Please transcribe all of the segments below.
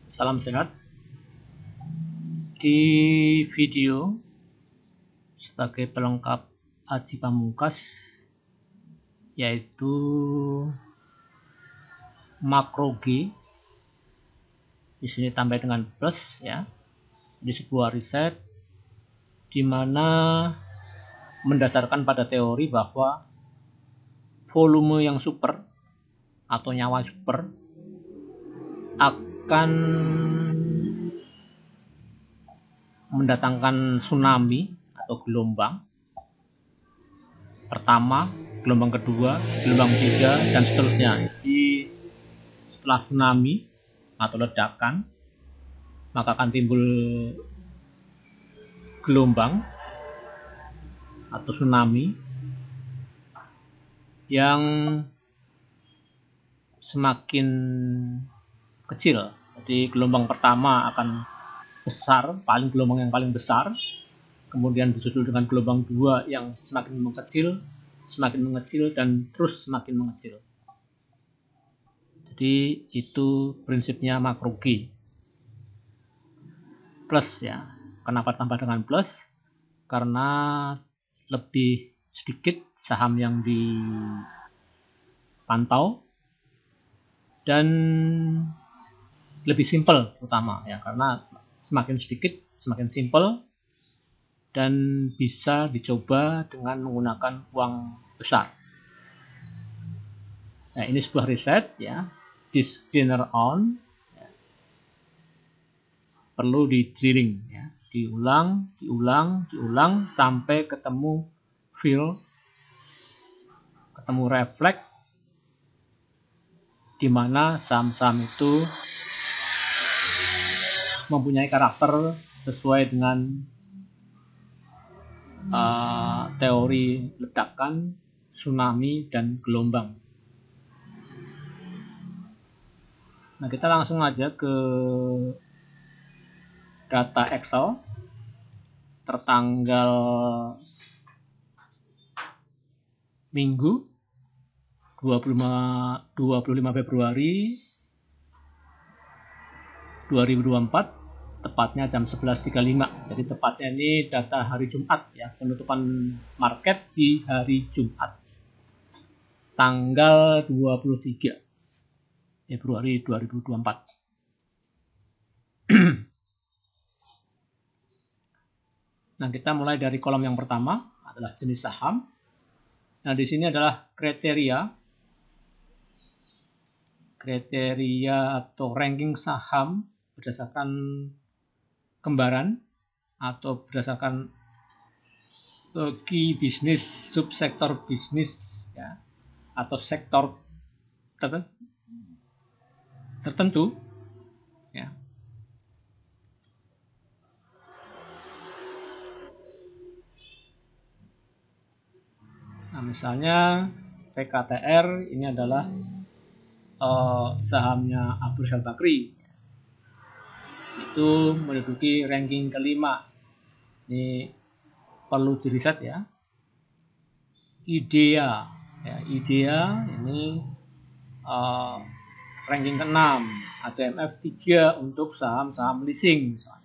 Salam sehat. Di video sebagai pelengkap Aji Pamungkas, yaitu makro G, di sini tambah dengan plus ya, di sebuah riset di mana mendasarkan pada teori bahwa volume yang super atau nyawa super akan mendatangkan tsunami atau gelombang pertama, gelombang kedua, gelombang ketiga, dan seterusnya. Jadi setelah tsunami atau ledakan, maka akan timbul gelombang atau tsunami yang semakin kecil. Jadi gelombang pertama akan besar, gelombang yang paling besar, kemudian disusul dengan gelombang dua yang semakin mengecil, dan terus semakin mengecil. Jadi itu prinsipnya makro G. Plus ya. Kenapa tambah dengan plus? Karena lebih sedikit saham yang dipantau dan lebih simpel terutama ya, karena semakin sedikit semakin simpel dan bisa dicoba dengan menggunakan uang besar. Nah, ini sebuah riset ya, disclaimer on ya. Perlu di drilling ya, diulang sampai ketemu feel, ketemu refleks di mana saham-saham itu mempunyai karakter sesuai dengan teori ledakan, tsunami, dan gelombang. Nah, kita langsung aja ke data Excel tertanggal Minggu 25 Februari 2024, tepatnya jam 11.35. Jadi tepatnya ini data hari Jumat ya, penutupan market di hari Jumat tanggal 23 Februari 2024. Nah, kita mulai dari kolom yang pertama adalah jenis saham. Nah, di sini adalah kriteria atau ranking saham berdasarkan kembaran atau berdasarkan key bisnis, subsektor bisnis ya, atau sektor tertentu ya. Nah, misalnya PKTR ini adalah sahamnya Abu Rizal Bakri, itu menduduki ranking kelima. Ini perlu diriset ya. IDEA ya, IDEA ini ranking ke-6, ATMF 3 untuk saham-saham leasing misalnya.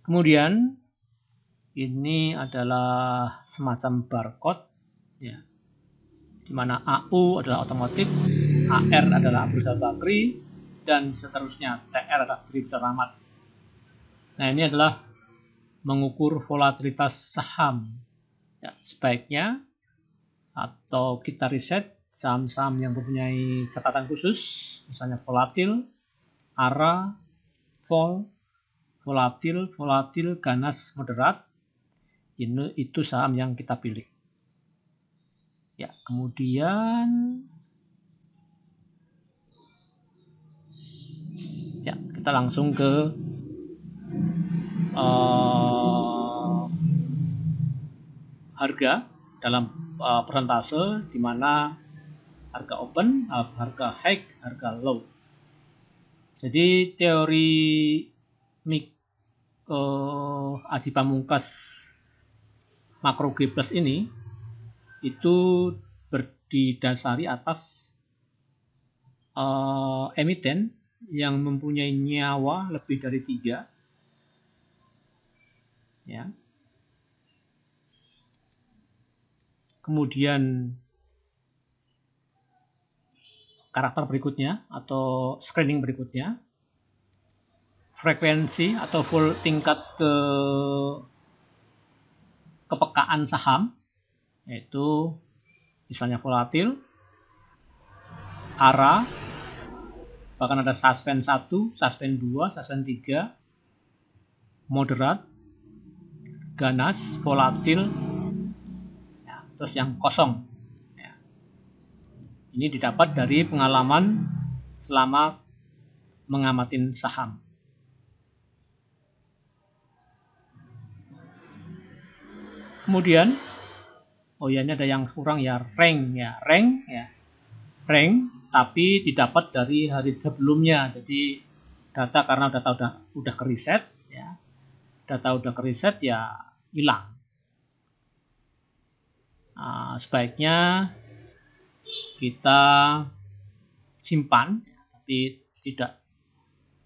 Kemudian ini adalah semacam barcode ya, di mana AU adalah otomotif, AR adalah Abu Rizal Bakri, dan seterusnya. TR adalah Tribute Rahmat. Nah, ini adalah mengukur volatilitas saham ya, sebaiknya atau kita riset saham-saham yang mempunyai catatan khusus, misalnya volatil, ARA, vol, volatil, ganas, moderat. Itu saham yang kita pilih. Ya, kemudian ya, kita langsung ke harga dalam persentase, di mana harga open, harga high, harga low. Jadi teori Aji Pamungkas makro G plus ini itu berdasari atas emiten yang mempunyai nyawa lebih dari 3. Ya. Kemudian karakter berikutnya atau screening berikutnya, frekuensi atau full tingkat kepekaan saham, yaitu misalnya volatil, ARA, bahkan ada suspend 1, suspend 2, suspend 3, moderat, ganas, volatil, ya, terus yang kosong. Ya. Ini didapat dari pengalaman selama mengamatin saham. Kemudian, ini ada yang kurang ya, rank tapi didapat dari hari sebelumnya. Jadi data karena data udah keriset ya. Data udah keriset ya hilang. Sebaiknya kita simpan, tapi tidak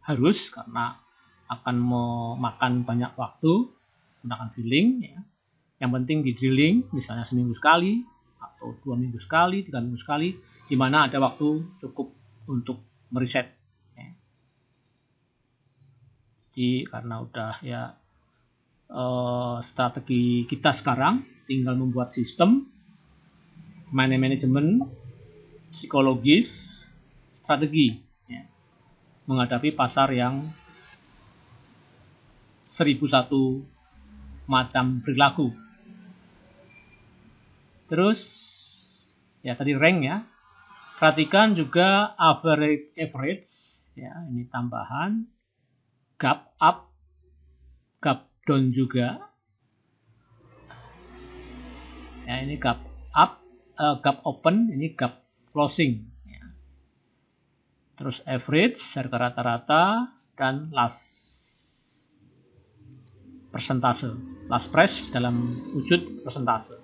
harus karena akan memakan banyak waktu gunakan drilling ya. Yang penting di drilling misalnya seminggu sekali atau 2 minggu sekali, 3 minggu sekali, di mana ada waktu cukup untuk meriset. Ya. Jadi karena udah ya strategi kita sekarang tinggal membuat sistem manajemen psikologis strategi ya, menghadapi pasar yang 1001 macam perilaku. Terus ya tadi rank ya, perhatikan juga average ya, ini tambahan, gap up, gap down juga ya, ini gap up, gap open, ini gap closing ya. Terus average, harga rata-rata, dan last persentase, last price dalam wujud persentase.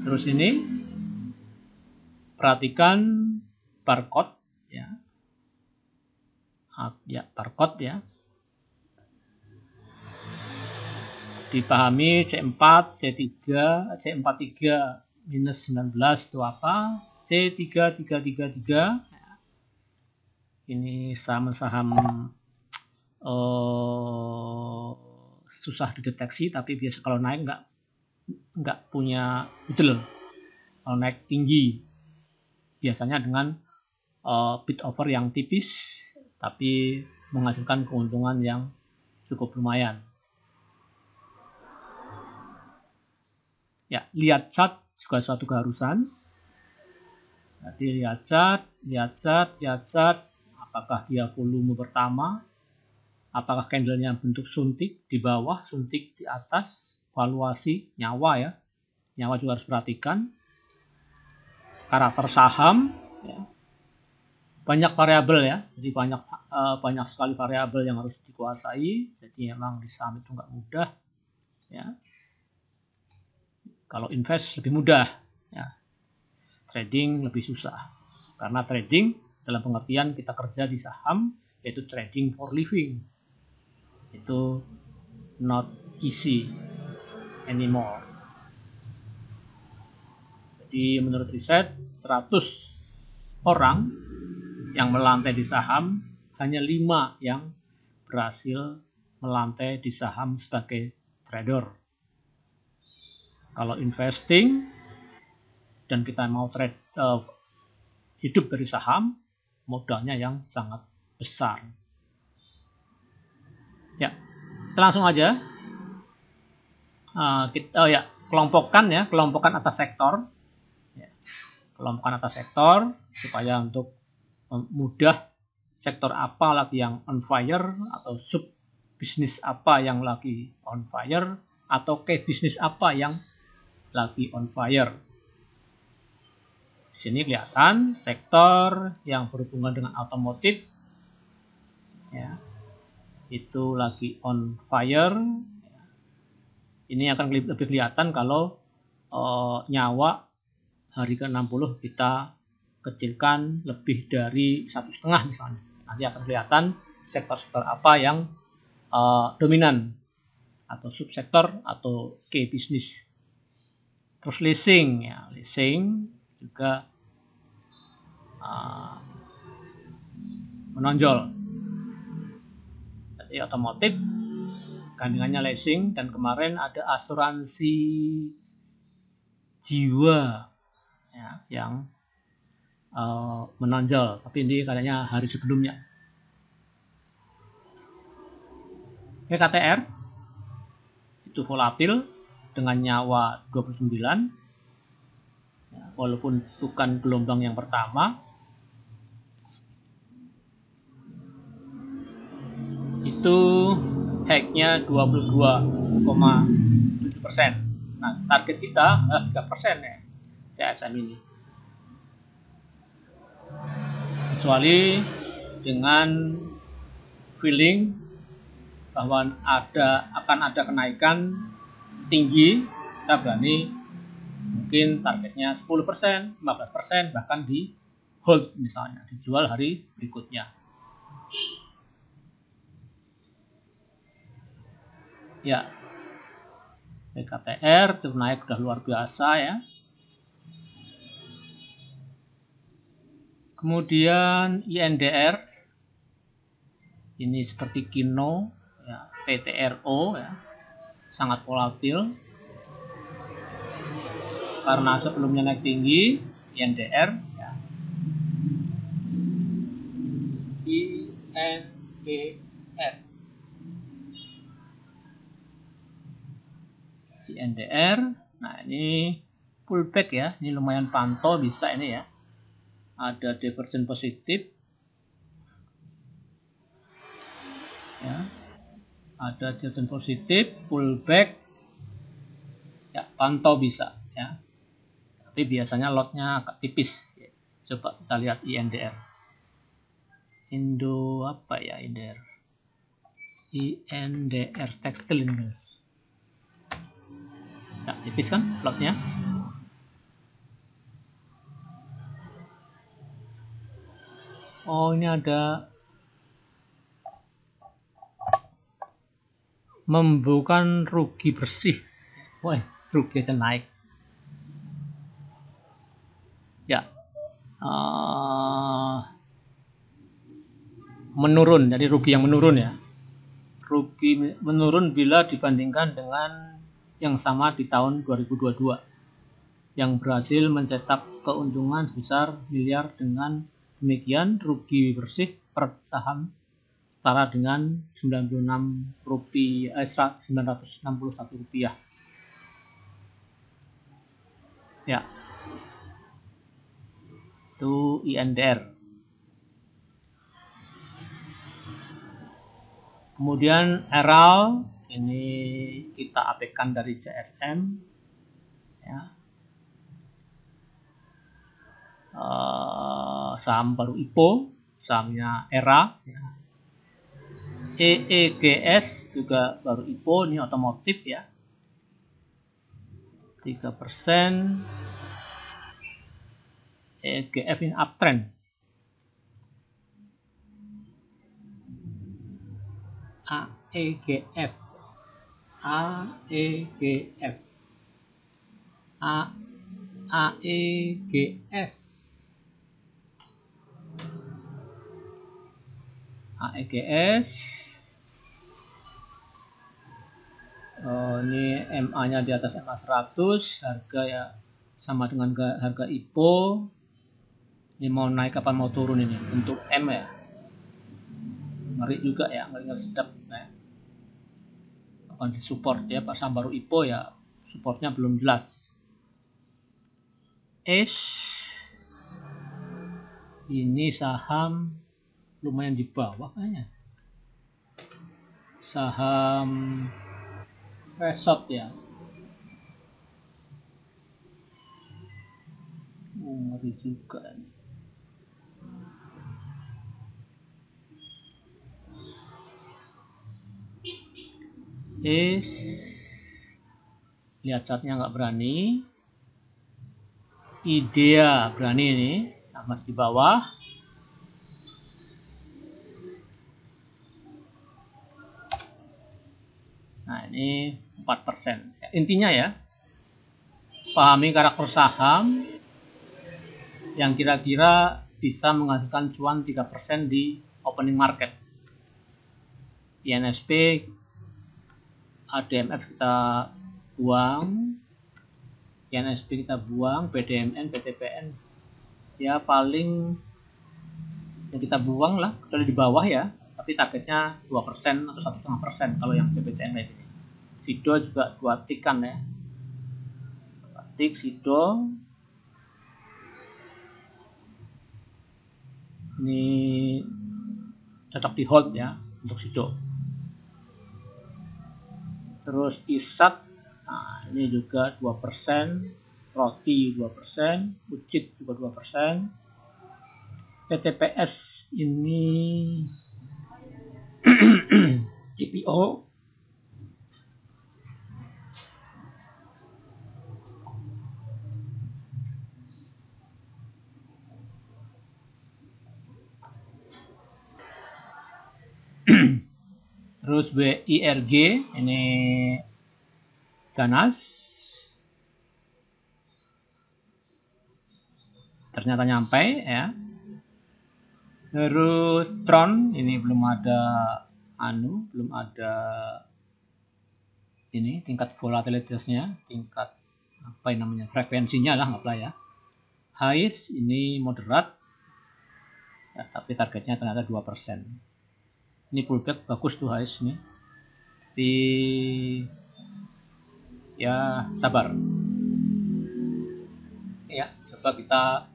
Terus ini perhatikan barcode ya, barcode ya. Dipahami C4, C3, C43 minus 19 itu apa? C3333 ini saham-saham susah dideteksi, tapi biasa kalau naik nggak punya betul. Kalau naik tinggi biasanya dengan bid offer yang tipis tapi menghasilkan keuntungan yang cukup lumayan. Ya, lihat chart juga suatu keharusan. Jadi lihat chart, apakah dia volume pertama, apakah candlenya bentuk suntik di bawah, suntik di atas, valuasi, nyawa ya. Nyawa juga harus perhatikan. Karakter saham ya. Banyak variabel ya. Jadi banyak sekali variabel yang harus dikuasai. Jadi memang di saham itu nggak mudah ya. Kalau invest lebih mudah ya. Trading lebih susah. Karena trading dalam pengertian kita kerja di saham yaitu trading for living. Itu not easy anymore. Jadi menurut riset 100 orang yang melantai di saham hanya 5 yang berhasil melantai di saham sebagai trader. Kalau investing dan kita mau hidup dari saham, modalnya yang sangat besar. Ya, kita langsung aja. Kelompokkan atas sektor. Ya, kelompokkan atas sektor supaya untuk mudah sektor apa lagi yang on fire atau sub bisnis apa yang lagi on fire atau bisnis apa yang lagi on fire. Di sini kelihatan sektor yang berhubungan dengan otomotif ya, itu lagi on fire. Ini akan lebih kelihatan kalau nyawa hari ke-60 kita kecilkan lebih dari 1,5 misalnya. Nanti akan kelihatan sektor-sektor apa yang dominan atau subsektor atau key bisnis. Terus leasing, ya, leasing juga menonjol. Jadi otomotif gandingannya leasing, dan kemarin ada asuransi jiwa ya, yang menonjol, tapi ini katanya hari sebelumnya. KTR itu volatil dengan nyawa 29 ya, walaupun bukan gelombang yang pertama. Itu hacknya 22,7%. Nah, target kita adalah 3% ya CSM ini. Kecuali dengan feeling bahwa akan ada kenaikan tinggi, kita berani mungkin targetnya 10%, 15%, bahkan di hold misalnya, dijual hari berikutnya. Ya, BKTR itu naik udah luar biasa ya. Kemudian INDR ini seperti Kino ya, PTRO ya, sangat volatil karena sebelumnya naik tinggi. INDR ya. INDR, nah ini pullback ya, ini lumayan pantau bisa ini ya, ada divergen positif ya, ada divergen positif, pullback ya, pantau bisa ya, tapi biasanya lotnya agak tipis ya. Coba kita lihat INDR, Indo apa ya, INDR tekstil ini ya, tipis kan lotnya. Oh, ini ada membukan rugi bersih. Wah, rugi aja naik. Ya, menurun, jadi rugi yang menurun ya. Rugi menurun bila dibandingkan dengan yang sama di tahun 2022 yang berhasil mencetak keuntungan sebesar miliar. Dengan demikian rugi bersih per saham setara dengan Rp961 ya, itu INDR. Kemudian Eral ini kita abaikan dari CSM ya. Saham baru IPO, sahamnya ERA ya. EEGS juga baru IPO, ini otomotif ya, 3%. EGF ini uptrend. AEGF AEGS ini MA-nya di atas MA 100, harga ya sama dengan harga IPO. Ini mau naik kapan mau turun ini untuk M ya, ngeri juga ya, ngeri sedap ya. Akan disupport ya, pas saham baru IPO ya supportnya belum jelas. Ini saham lumayan di bawah kayaknya, saham resort ya, ngeri juga nih. Lihat chartnya nggak berani. Idea berani ini, masih di bawah. Nah, ini 4%. Intinya ya, pahami karakter saham yang kira-kira bisa menghasilkan cuan 3% di opening market. INSP, ADMF kita buang, INSP kita buang, BDMN, BTPN ya paling yang kita buang lah, kecuali di bawah ya, tapi targetnya 2% atau 1,5% kalau yang BBTN kayak gini. SIDO juga 2 tik kan ya, 2 tik SIDO. Ini cocok di hold ya untuk SIDO. Terus ISAT, nah ini juga 2%, Roti 2%, UCIT juga 2%. PTPS ini CPO terus WIRG ini ganas ternyata nyampe ya. Terus Tron ini belum ada belum ada ini tingkat volatilitasnya, tingkat apa yang namanya frekuensinya lah nggak ya. HIS ini moderat ya, tapi targetnya ternyata 2%. Ini pullback bagus tuh HIS nih. Tapi ya sabar. Ya, coba kita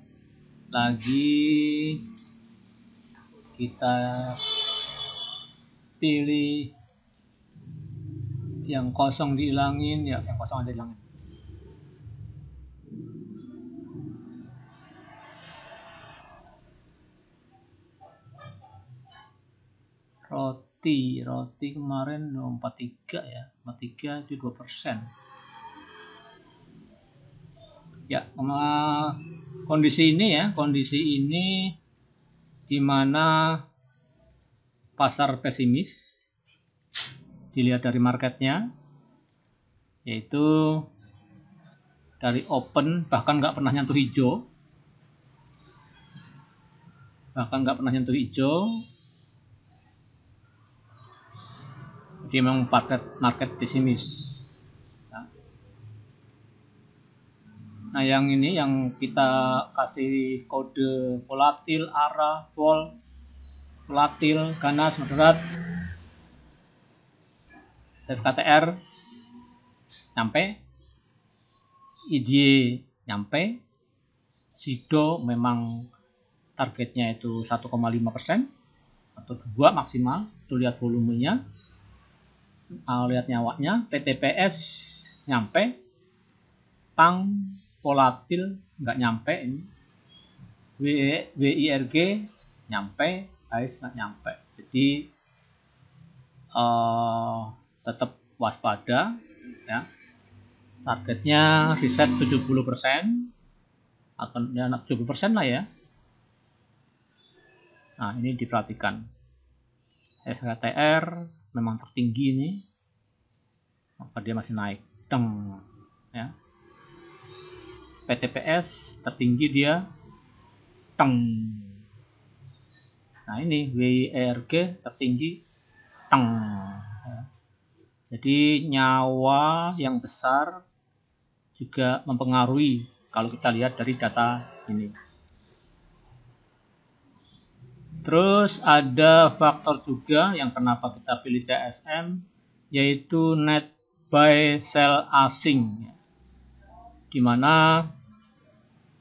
pilih yang kosong dihilangin ya, yang kosong ada dihilangin. Roti kemarin 43 ya, 43 itu 2%. Ya, kondisi ini di mana pasar pesimis dilihat dari marketnya, yaitu dari open bahkan nggak pernah nyentuh hijau, jadi memang market pesimis. Nah, yang ini yang kita kasih kode volatil, ARA, vol, volatil, ganas, moderat, FKTR nyampe, IDY nyampe, SIDO memang targetnya itu 1,5% atau 2 maksimal, itu lihat volumenya, lihat nyawanya. PTPS nyampe, PANG volatil nggak nyampe ini, WIRG nyampe, HIS nggak nyampe. Jadi tetap waspada ya, targetnya reset 70% atau ya 70% lah ya. Nah, ini diperhatikan, FKTR memang tertinggi ini, maka dia masih naik ya. PTPS tertinggi dia nah ini WIRG tertinggi ya. Jadi nyawa yang besar juga mempengaruhi kalau kita lihat dari data ini. Terus ada faktor juga yang kenapa kita pilih CSM, yaitu net buy sell asing, di mana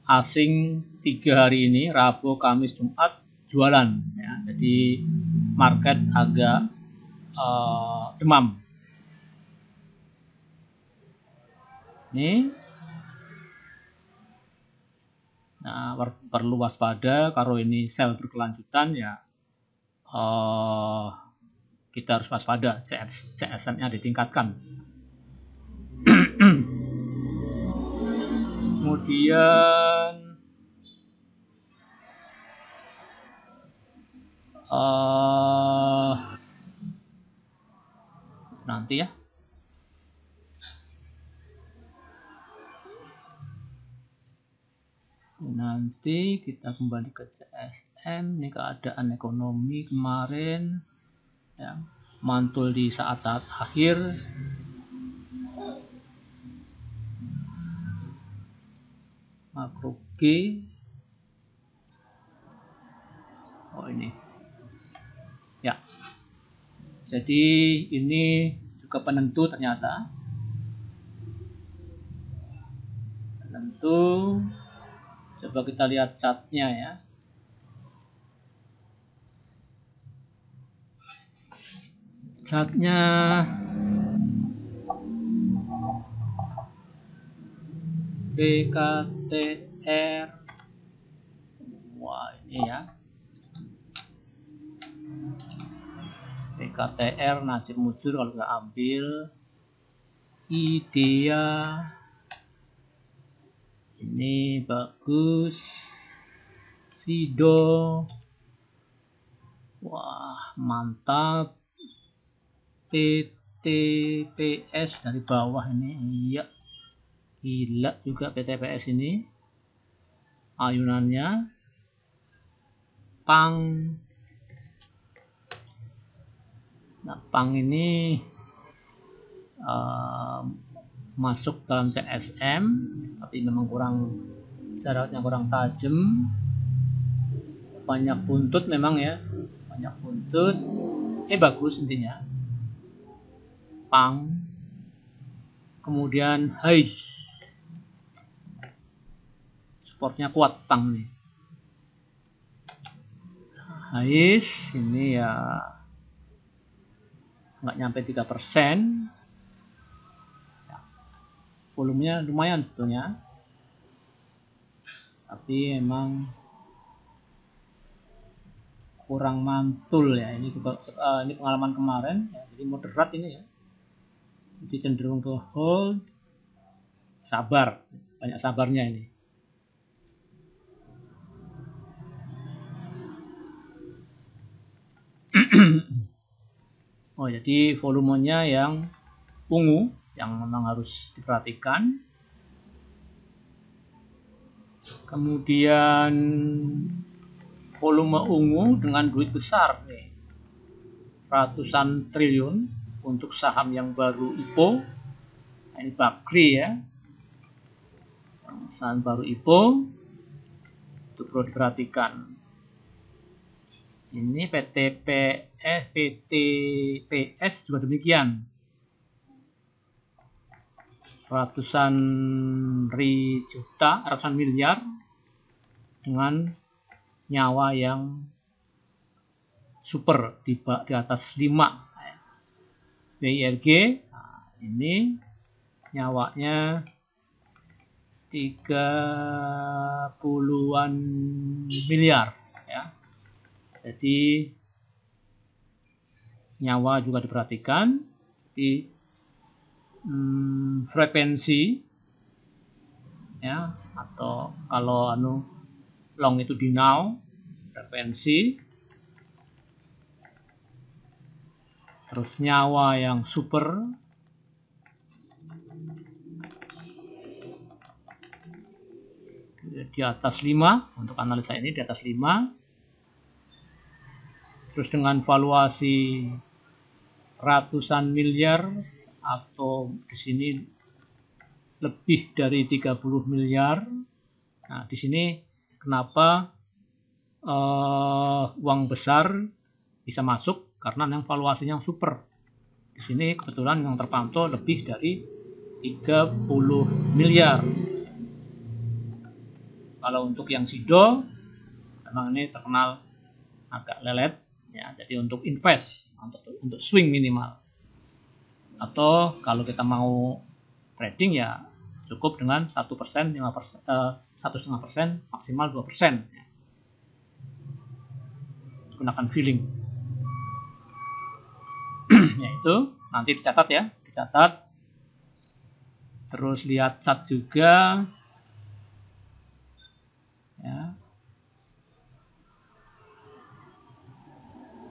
asing 3 hari ini, Rabu, Kamis, Jumat jualan ya. Jadi market agak demam. Ini nah, perlu waspada kalau ini sell berkelanjutan ya, kita harus waspada, CSM-nya ditingkatkan. Kemudian nanti ya berhenti, kita kembali ke CSM. Ini keadaan ekonomi kemarin, ya, mantul di saat-saat akhir. Makro G, oh ini, ya. Jadi ini juga penentu ternyata. Penentu. Coba kita lihat chartnya ya. Chartnya BKTR. Wah, ini ya. BKTR Najib Mujur kalau kita ambil. Idea. Ini bagus. Sido. Wah, mantap. PTPS dari bawah ini. Iya. Gila juga PTPS ini. Ayunannya. Pang. Nah, Pang ini masuk dalam CSM, tapi memang jaraknya kurang tajam. Banyak buntut memang ya, banyak buntut. Bagus intinya. Pang. Kemudian Hais. Supportnya kuat Pang nih. Hais ini ya nggak nyampe 3%. Volumenya lumayan sebetulnya, tapi emang kurang mantul ya. Ini juga ini pengalaman kemarin ya, jadi moderat ini ya, jadi cenderung ke hold, sabar, banyak sabarnya ini. Oh, jadi volumenya yang ungu yang memang harus diperhatikan. Kemudian volume ungu dengan duit besar nih, ratusan triliun untuk saham yang baru IPO. Nah, ini Bakri ya, saham baru IPO itu perlu diperhatikan. Ini PTPS juga demikian, ratusan miliar dengan nyawa yang super di atas 5. BIRG, nah, ini nyawanya 30-an miliar ya. Jadi nyawa juga diperhatikan. Di frekuensi ya, atau kalau long itu di now, frekuensi. Terus nyawa yang super, di atas 5, untuk analisa ini di atas 5. Terus dengan valuasi ratusan miliar atau di sini lebih dari 30 miliar. Nah, di sini kenapa uang besar bisa masuk? Karena yang valuasinya super. Di sini kebetulan yang terpantau lebih dari 30 miliar. Kalau untuk yang Sido, memang ini terkenal agak lelet ya. Jadi untuk invest, untuk swing minimal. Atau kalau kita mau trading ya cukup dengan 1%, 5%, 1,5%, maksimal 2%. Gunakan feeling. Ya itu nanti dicatat ya, dicatat. Terus lihat chart juga ya.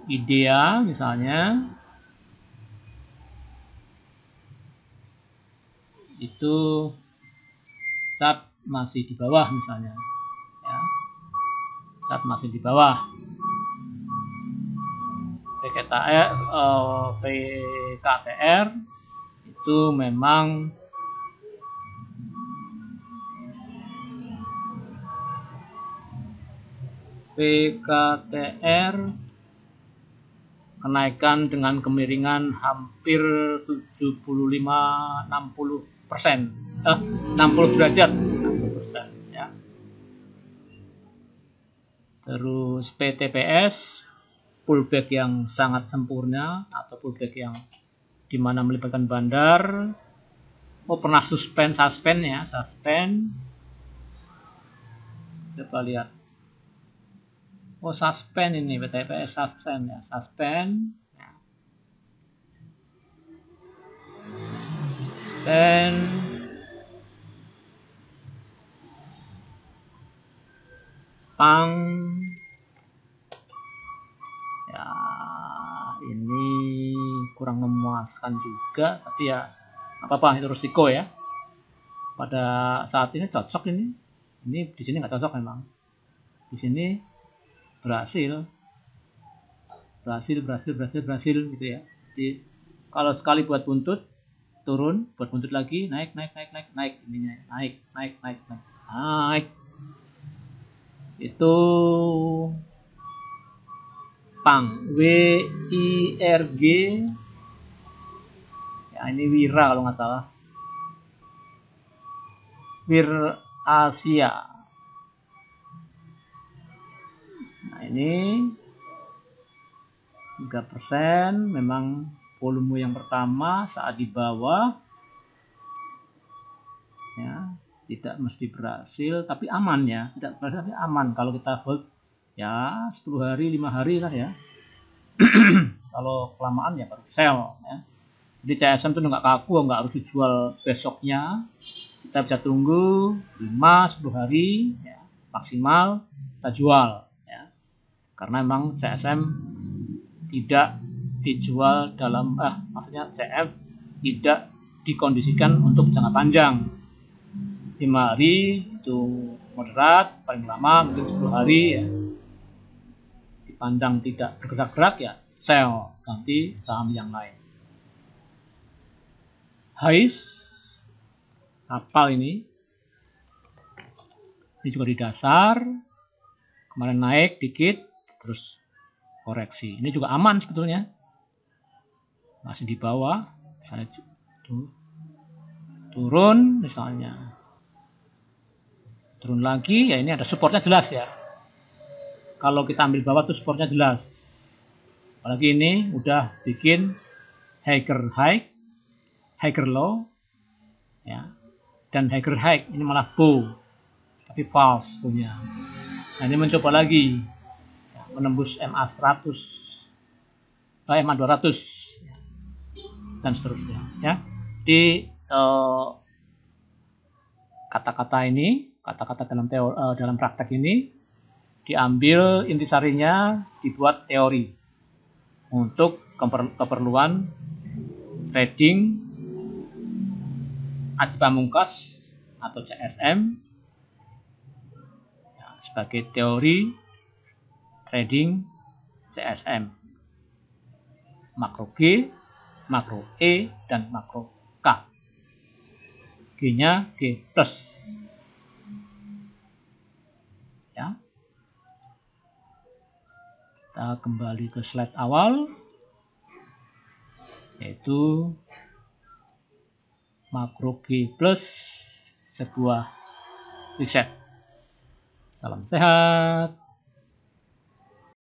Idea misalnya itu chart masih di bawah misalnya ya. saat masih di bawah. PKTR itu memang kenaikan dengan kemiringan hampir 75-60%, 60 derajat, 60% ya. Terus PTPS pullback yang sangat sempurna atau pullback yang dimana melibatkan bandar. Pernah suspend ya, coba lihat. Suspend ini PTPS suspend ya, Pang ya, ini kurang memuaskan juga, tapi ya apa-apa, itu risiko ya. Pada saat ini cocok ini di sini nggak cocok memang. Di sini berhasil gitu ya. Jadi kalau sekali buat buntut turun, buat buntut lagi naik ininya, naik. Itu Pang, WIRG ya, ini Wira kalau nggak salah, Wir Asia. Nah ini 3%, memang volume yang pertama saat di bawah ya, tidak mesti berhasil tapi aman ya, tidak berhasil tapi aman kalau kita hold ya 10 hari 5 hari lah ya. Kalau kelamaan ya baru sell ya. Jadi CSM itu nggak kaku, nggak harus dijual besoknya, kita bisa tunggu 5-10 hari ya, maksimal kita jual ya, karena memang CSM tidak dijual dalam maksudnya CSM tidak dikondisikan untuk jangka panjang. 5 hari itu moderat, paling lama mungkin 10 hari ya. Dipandang tidak bergerak-gerak ya sell, ganti saham yang lain. Hais kapal ini juga di dasar, kemarin naik dikit terus koreksi. Ini juga aman sebetulnya, masih di bawah, misalnya turun, misalnya turun lagi ya, ini ada supportnya jelas ya. Kalau kita ambil bawah tuh supportnya jelas, apalagi ini udah bikin higher high, higher low ya, dan higher high, ini malah bow tapi false punya. Nah ini mencoba lagi ya, menembus MA 100, MA 200 ya, dan seterusnya ya. Di kata-kata ini, kata-kata dalam praktek ini diambil intisarinya, dibuat teori untuk keperluan trading Aji Pamungkas atau CSM ya, sebagai teori trading CSM, makro G, makro E, dan makro K. G-nya G plus ya. Kita kembali ke slide awal, yaitu makro G plus sebuah riset. Salam sehat.